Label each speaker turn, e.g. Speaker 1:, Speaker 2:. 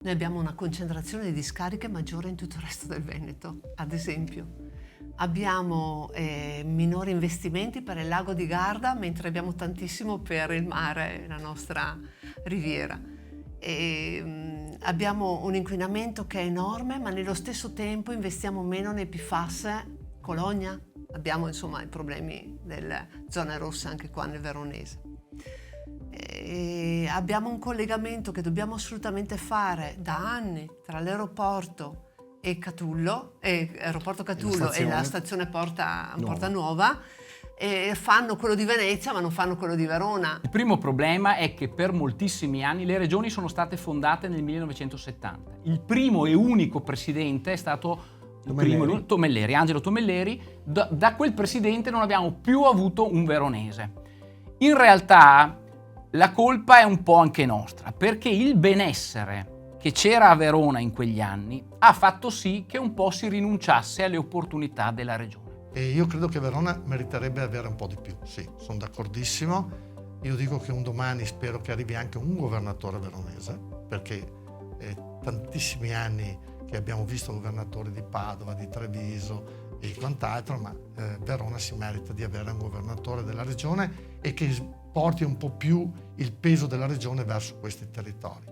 Speaker 1: Noi abbiamo una concentrazione di discariche maggiore in tutto il resto del Veneto, ad esempio. Abbiamo minori investimenti per il lago di Garda, mentre abbiamo tantissimo per il mare, la nostra riviera. Abbiamo un inquinamento che è enorme, ma nello stesso tempo investiamo meno nei PFAS. Cologna, abbiamo insomma i problemi delle zone rosse anche qua nel Veronese. Abbiamo un collegamento che dobbiamo assolutamente fare da anni tra l'aeroporto e Catullo, aeroporto Catullo e la stazione Porta Nuova. Fanno quello di Venezia ma non fanno quello di Verona.
Speaker 2: Il primo problema è che per moltissimi anni le regioni sono state fondate nel 1970. Il primo e unico presidente è stato Tomelleri, Angelo Tomelleri. Da quel presidente non abbiamo più avuto un veronese. In realtà la colpa è un po' anche nostra, perché il benessere che c'era a Verona in quegli anni ha fatto sì che un po' si rinunciasse alle opportunità della regione.
Speaker 3: E io credo che Verona meriterebbe avere un po' di più, sì, sono d'accordissimo. Io dico che un domani spero che arrivi anche un governatore veronese, perché tantissimi anni che abbiamo visto governatori di Padova, di Treviso e quant'altro, ma Verona si merita di avere un governatore della regione e che porti un po' più il peso della regione verso questi territori.